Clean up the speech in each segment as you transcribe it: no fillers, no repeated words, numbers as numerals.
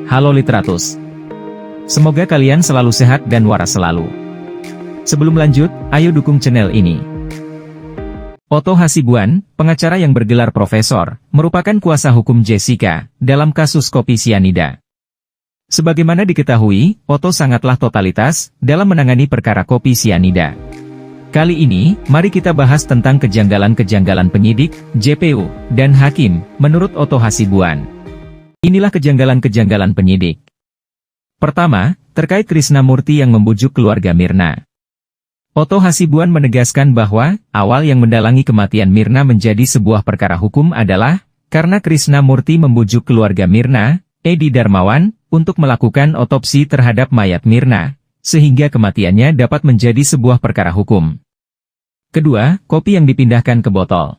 Halo Literatus. Semoga kalian selalu sehat dan waras selalu. Sebelum lanjut, ayo dukung channel ini. Otto Hasibuan, pengacara yang bergelar profesor, merupakan kuasa hukum Jessica dalam kasus kopi sianida. Sebagaimana diketahui, Otto sangatlah totalitas dalam menangani perkara kopi sianida. Kali ini, mari kita bahas tentang kejanggalan-kejanggalan penyidik, JPU, dan hakim, menurut Otto Hasibuan. Inilah kejanggalan-kejanggalan penyidik. Pertama, terkait Krisnamurti yang membujuk keluarga Mirna. Otto Hasibuan menegaskan bahwa, awal yang mendalangi kematian Mirna menjadi sebuah perkara hukum adalah, karena Krisnamurti membujuk keluarga Mirna, Edi Darmawan, untuk melakukan otopsi terhadap mayat Mirna, sehingga kematiannya dapat menjadi sebuah perkara hukum. Kedua, kopi yang dipindahkan ke botol.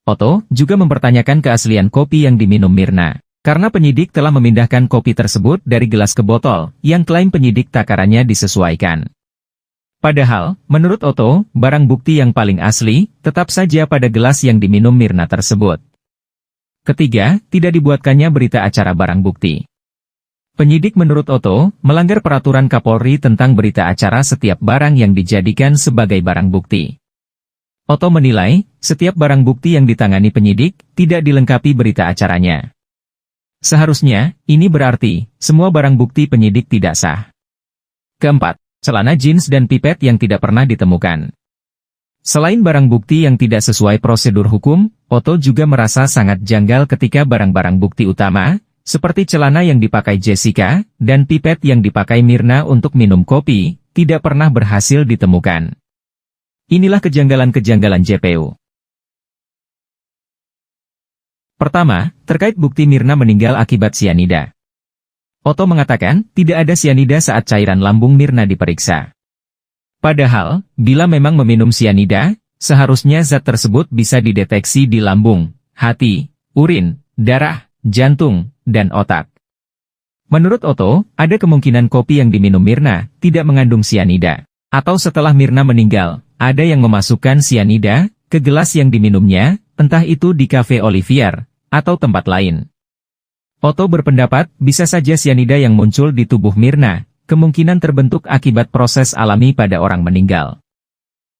Otto juga mempertanyakan keaslian kopi yang diminum Mirna, karena penyidik telah memindahkan kopi tersebut dari gelas ke botol, yang klaim penyidik takarannya disesuaikan. Padahal, menurut Otto, barang bukti yang paling asli, tetap saja pada gelas yang diminum Mirna tersebut. Ketiga, tidak dibuatkannya berita acara barang bukti. Penyidik menurut Otto, melanggar peraturan Kapolri tentang berita acara setiap barang yang dijadikan sebagai barang bukti. Otto menilai, setiap barang bukti yang ditangani penyidik, tidak dilengkapi berita acaranya. Seharusnya, ini berarti, semua barang bukti penyidik tidak sah. Keempat, celana jeans dan pipet yang tidak pernah ditemukan. Selain barang bukti yang tidak sesuai prosedur hukum, Otto juga merasa sangat janggal ketika barang-barang bukti utama, seperti celana yang dipakai Jessica, dan pipet yang dipakai Mirna untuk minum kopi, tidak pernah berhasil ditemukan. Inilah kejanggalan-kejanggalan JPU. Pertama, terkait bukti Mirna meninggal akibat sianida. Otto mengatakan, tidak ada sianida saat cairan lambung Mirna diperiksa. Padahal, bila memang meminum sianida, seharusnya zat tersebut bisa dideteksi di lambung, hati, urin, darah, jantung, dan otak. Menurut Otto, ada kemungkinan kopi yang diminum Mirna tidak mengandung sianida. Atau setelah Mirna meninggal, ada yang memasukkan sianida ke gelas yang diminumnya, entah itu di Cafe Olivier atau tempat lain. Otto berpendapat, bisa saja sianida yang muncul di tubuh Mirna, kemungkinan terbentuk akibat proses alami pada orang meninggal.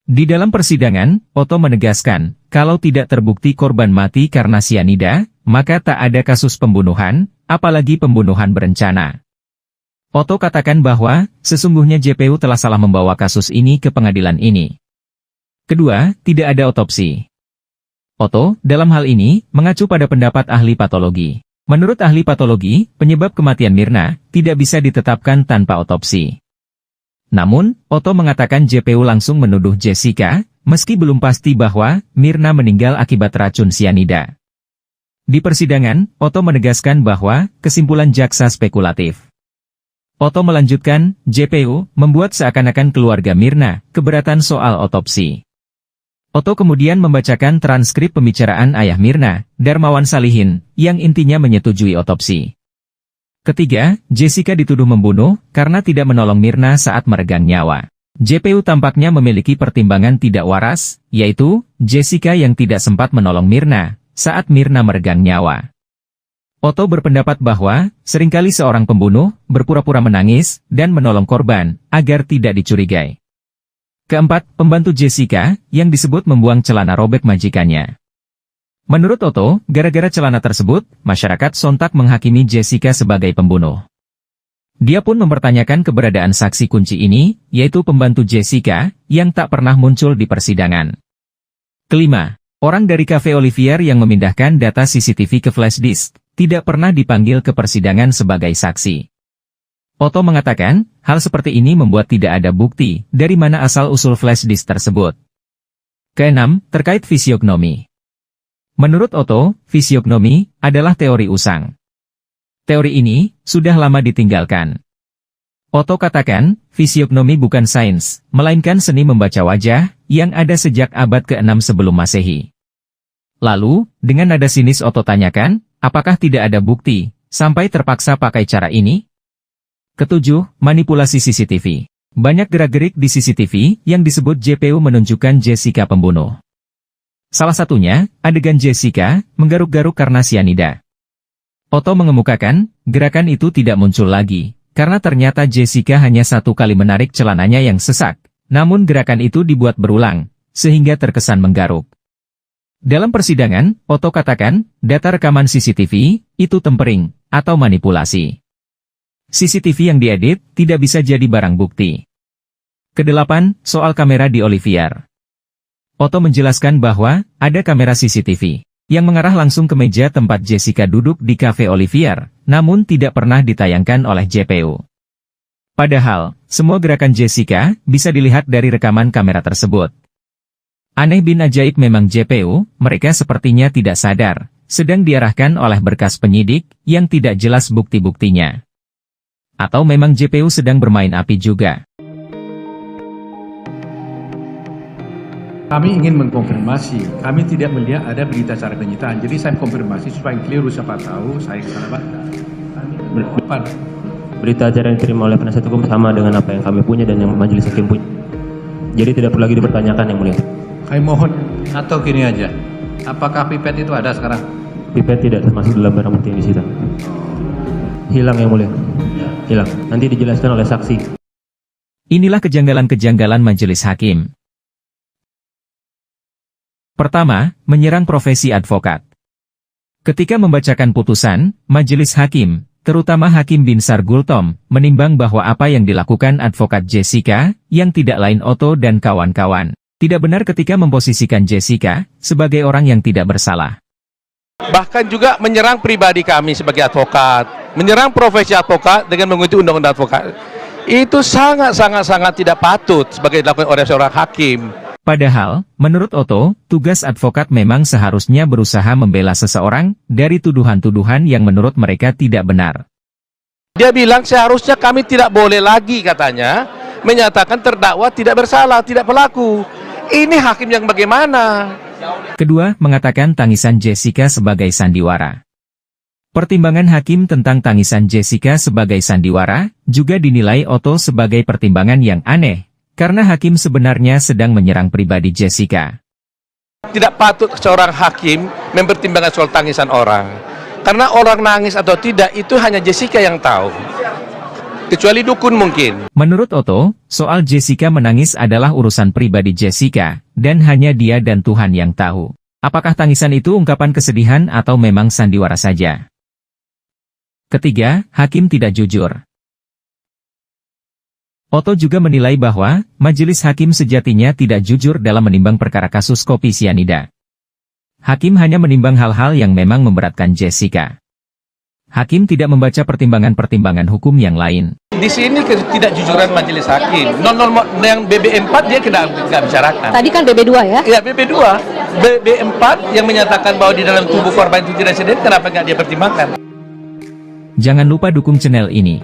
Di dalam persidangan, Otto menegaskan, kalau tidak terbukti korban mati karena sianida, maka tak ada kasus pembunuhan, apalagi pembunuhan berencana. Otto katakan bahwa, sesungguhnya JPU telah salah membawa kasus ini ke pengadilan ini. Kedua, tidak ada otopsi. Otto, dalam hal ini, mengacu pada pendapat ahli patologi. Menurut ahli patologi, penyebab kematian Mirna tidak bisa ditetapkan tanpa otopsi. Namun, Otto mengatakan JPU langsung menuduh Jessica, meski belum pasti bahwa Mirna meninggal akibat racun sianida. Di persidangan, Otto menegaskan bahwa kesimpulan jaksa spekulatif. Otto melanjutkan, JPU membuat seakan-akan keluarga Mirna keberatan soal otopsi. Otto kemudian membacakan transkrip pembicaraan ayah Mirna, Darmawan Salihin, yang intinya menyetujui otopsi. Ketiga, Jessica dituduh membunuh karena tidak menolong Mirna saat meregang nyawa. JPU tampaknya memiliki pertimbangan tidak waras, yaitu Jessica yang tidak sempat menolong Mirna saat Mirna meregang nyawa. Otto berpendapat bahwa, seringkali seorang pembunuh berpura-pura menangis dan menolong korban agar tidak dicurigai. Keempat, pembantu Jessica, yang disebut membuang celana robek majikannya. Menurut Otto, gara-gara celana tersebut, masyarakat sontak menghakimi Jessica sebagai pembunuh. Dia pun mempertanyakan keberadaan saksi kunci ini, yaitu pembantu Jessica, yang tak pernah muncul di persidangan. Kelima, orang dari Cafe Olivier yang memindahkan data CCTV ke flash disk, tidak pernah dipanggil ke persidangan sebagai saksi. Otto mengatakan, hal seperti ini membuat tidak ada bukti dari mana asal-usul flash disk tersebut. Keenam, terkait fisiognomi. Menurut Otto, fisiognomi adalah teori usang. Teori ini sudah lama ditinggalkan. Otto katakan, fisiognomi bukan sains, melainkan seni membaca wajah yang ada sejak abad ke-6 sebelum Masehi. Lalu, dengan nada sinis Otto tanyakan, apakah tidak ada bukti sampai terpaksa pakai cara ini? Ketujuh, manipulasi CCTV. Banyak gerak-gerik di CCTV yang disebut JPU menunjukkan Jessica pembunuh. Salah satunya, adegan Jessica menggaruk-garuk karena sianida. Otto mengemukakan, gerakan itu tidak muncul lagi, karena ternyata Jessica hanya satu kali menarik celananya yang sesak, namun gerakan itu dibuat berulang, sehingga terkesan menggaruk. Dalam persidangan, Otto katakan, data rekaman CCTV, itu tempering, atau manipulasi. CCTV yang diedit, tidak bisa jadi barang bukti. Kedelapan, soal kamera di Olivier. Otto menjelaskan bahwa, ada kamera CCTV yang mengarah langsung ke meja tempat Jessica duduk di Cafe Olivier, namun tidak pernah ditayangkan oleh JPU. Padahal, semua gerakan Jessica bisa dilihat dari rekaman kamera tersebut. Aneh bin ajaib memang JPU, mereka sepertinya tidak sadar, sedang diarahkan oleh berkas penyidik yang tidak jelas bukti-buktinya. Atau memang JPU sedang bermain api juga. Kami ingin mengkonfirmasi, kami tidak melihat ada berita acara penyitaan. Jadi saya konfirmasi supaya keliru, siapa tahu saya salah baca. Berita acara yang diterima oleh penasihat hukum sama dengan apa yang kami punya dan yang majelis hakim punya. Jadi tidak perlu lagi dipertanyakan yang mulia. Kami mohon, atau gini aja, apakah pipet itu ada sekarang? Pipet tidak termasuk dalam barang bukti yang disita. Hilang yang mulia. Hilang. Nanti dijelaskan oleh saksi. Inilah kejanggalan-kejanggalan majelis hakim. Pertama, menyerang profesi advokat. Ketika membacakan putusan, majelis hakim, terutama Hakim Binsar Gultom, menimbang bahwa apa yang dilakukan advokat Jessica, yang tidak lain Otto dan kawan-kawan, tidak benar ketika memposisikan Jessica sebagai orang yang tidak bersalah. Bahkan juga menyerang pribadi kami sebagai advokat, menyerang profesi advokat dengan mengikuti undang-undang advokat. Itu sangat tidak patut sebagai dilakukan oleh seorang hakim. Padahal, menurut Otto, tugas advokat memang seharusnya berusaha membela seseorang dari tuduhan-tuduhan yang menurut mereka tidak benar. Dia bilang seharusnya kami tidak boleh lagi katanya menyatakan terdakwa tidak bersalah, tidak pelaku. Ini hakim yang bagaimana? Kedua, mengatakan tangisan Jessica sebagai sandiwara. Pertimbangan hakim tentang tangisan Jessica sebagai sandiwara juga dinilai Otto sebagai pertimbangan yang aneh. Karena hakim sebenarnya sedang menyerang pribadi Jessica. Tidak patut seorang hakim mempertimbangkan soal tangisan orang. Karena orang nangis atau tidak itu hanya Jessica yang tahu. Kecuali dukun mungkin. Menurut Otto, soal Jessica menangis adalah urusan pribadi Jessica, dan hanya dia dan Tuhan yang tahu. Apakah tangisan itu ungkapan kesedihan atau memang sandiwara saja? Ketiga, hakim tidak jujur. Otto juga menilai bahwa, majelis hakim sejatinya tidak jujur dalam menimbang perkara kasus kopi sianida. Hakim hanya menimbang hal-hal yang memang memberatkan Jessica. Hakim tidak membaca pertimbangan-pertimbangan hukum yang lain. Di sini ketidakjujuran majelis hakim. Yang BB4 dia tidak bicarakan. Tadi kan BB2 ya? Iya, BB2. BB4 yang menyatakan bahwa di dalam tubuh korban itu tidak sedih, kenapa nggak dia pertimbangkan? Jangan lupa dukung channel ini.